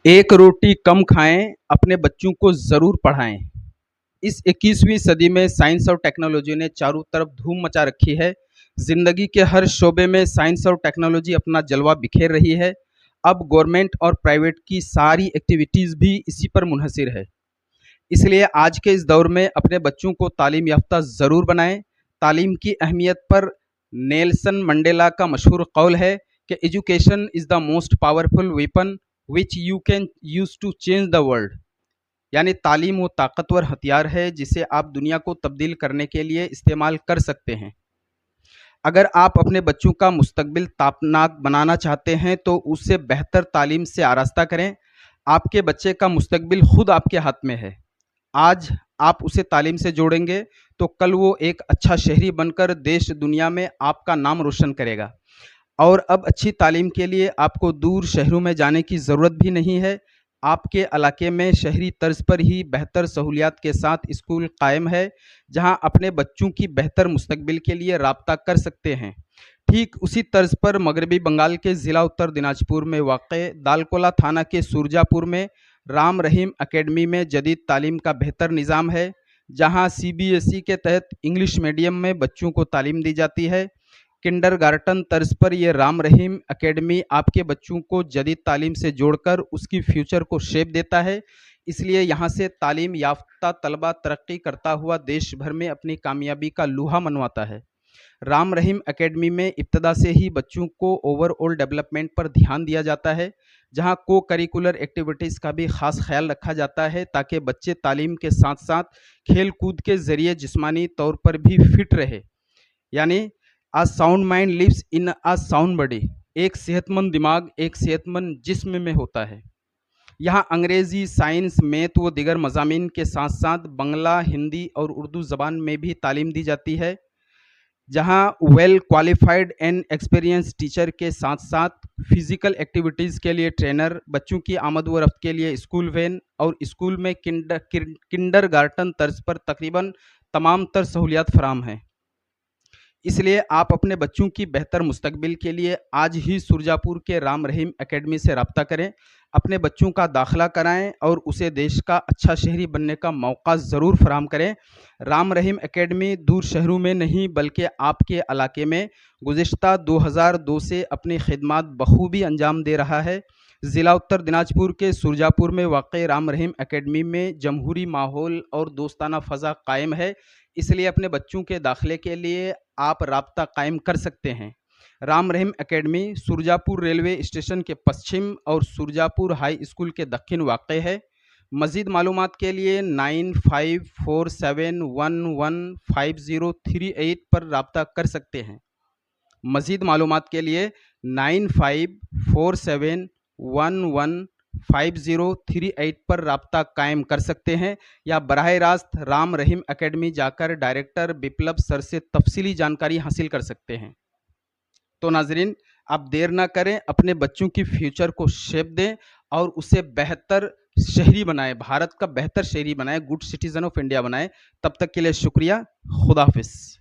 एक रोटी कम खाएं, अपने बच्चों को ज़रूर पढ़ाएं। इस 21वीं सदी में साइंस और टेक्नोलॉजी ने चारों तरफ धूम मचा रखी है। ज़िंदगी के हर शोबे में साइंस और टेक्नोलॉजी अपना जलवा बिखेर रही है। अब गवर्नमेंट और प्राइवेट की सारी एक्टिविटीज़ भी इसी पर मुनहसिर है। इसलिए आज के इस दौर में अपने बच्चों को तालीम याफ्ता ज़रूर बनाएं। तालीम की अहमियत पर नेल्सन मंडेला का मशहूर कौल है कि education is the most powerful weapon which you can use to change the world. यानी तालीम वो ताकतवर हथियार है जिसे आप दुनिया को तब्दील करने के लिए इस्तेमाल कर सकते हैं। अगर आप अपने बच्चों का मुस्तकबिल तापनाक बनाना चाहते हैं तो उससे बेहतर तालीम से आरास्ता करें। आपके बच्चे का मुस्तकबिल खुद आपके हाथ में है। आज आप उसे तालीम से जोड़ेंगे तो कल वो एक अच्छा शहरी बनकर देश दुनिया में आपका नाम रोशन करेगा। और अब अच्छी तालीम के लिए आपको दूर शहरों में जाने की ज़रूरत भी नहीं है। आपके इलाके में शहरी तर्ज पर ही बेहतर सहूलियात के साथ स्कूल कायम है, जहां अपने बच्चों की बेहतर मुस्तकबिल के लिए राब्ता कर सकते हैं। ठीक उसी तर्ज पर मगरबी बंगाल के ज़िला उत्तर दिनाजपुर में वाक़े दालकोला थाना के सुरजापुर में राम रहीम एकेडमी में जदीद तालीम का बेहतर निज़ाम है, जहां CBSE के तहत इंग्लिश मीडियम में बच्चों को तालीम दी जाती है। किंडरगार्टन तर्ज पर यह राम रहीम एकेडमी आपके बच्चों को जदीद तालीम से जोड़कर उसकी फ्यूचर को शेप देता है। इसलिए यहाँ से तालीम याफ्ता तलबा तरक्की करता हुआ देश भर में अपनी कामयाबी का लूहा मनवाता है। राम रहीम एकेडमी में इब्तदा से ही बच्चों को ओवरऑल डेवलपमेंट पर ध्यान दिया जाता है, जहाँ को करिकुलर एक्टिविटीज़ का भी ख़ास ख्याल रखा जाता है ताकि बच्चे तालीम के साथ साथ खेल कूद के ज़रिए जिस्मानी तौर पर भी फिट रहे। यानी a sound mind lives in a sound body. एक सेहतमंद दिमाग एक सेहतमंद जिस्म में होता है। यहाँ अंग्रेज़ी, साइंस, मैथ व दीगर मज़ामीन के साथ साथ बंगला, हिंदी और उर्दू ज़बान में भी तालीम दी जाती है, जहाँ well qualified and experience teacher के साथ साथ फिज़िकल एक्टिविटीज़ के लिए ट्रेनर, बच्चों की आमद व रफ्त के लिए स्कूल वैन और स्कूल में किंडरगार्टन तर्ज पर तकरीबन तमाम तर सहूलियात फराम हैं। इसलिए आप अपने बच्चों की बेहतर मुस्तकबिल के लिए आज ही सुरजापुर के राम रहीम एकेडमी से रब्ता करें, अपने बच्चों का दाखिला कराएं और उसे देश का अच्छा शहरी बनने का मौका ज़रूर फराहम करें। राम रहीम एकेडमी दूर शहरों में नहीं बल्कि आपके इलाके में गुज़िश्ता 2002 से अपनी खिदमात बखूबी अंजाम दे रहा है। ज़िला उत्तर दिनाजपुर के सुरजापुर में वाक़ई राम रहीम एकेडमी में जमहूरी माहौल और दोस्ताना फ़ज़ा कायम है। इसलिए अपने बच्चों के दाखिले के लिए आप राब्ता कायम कर सकते हैं। Ram Rahim academy Surajapur railway station के पश्चिम और सुरजापुर हाई स्कूल के दक्षिण वाक़ई है। मज़ीद मालूमात के लिए 9547115038 पर राब्ता कर सकते हैं। मज़ीद मालूमात के लिए 9547115038 पर राब्ता कायम कर सकते हैं या बराह रास्त राम रहीम एकेडमी जाकर डायरेक्टर बिप्लब सर से तफसीली जानकारी हासिल कर सकते हैं। तो नाजरीन, आप देर ना करें, अपने बच्चों की फ्यूचर को शेप दें और उसे बेहतर शहरी बनाएं, भारत का बेहतर शहरी बनाएं, गुड सिटीज़न ऑफ इंडिया बनाएं। तब तक के लिए शुक्रिया। खुदा हाफिज़।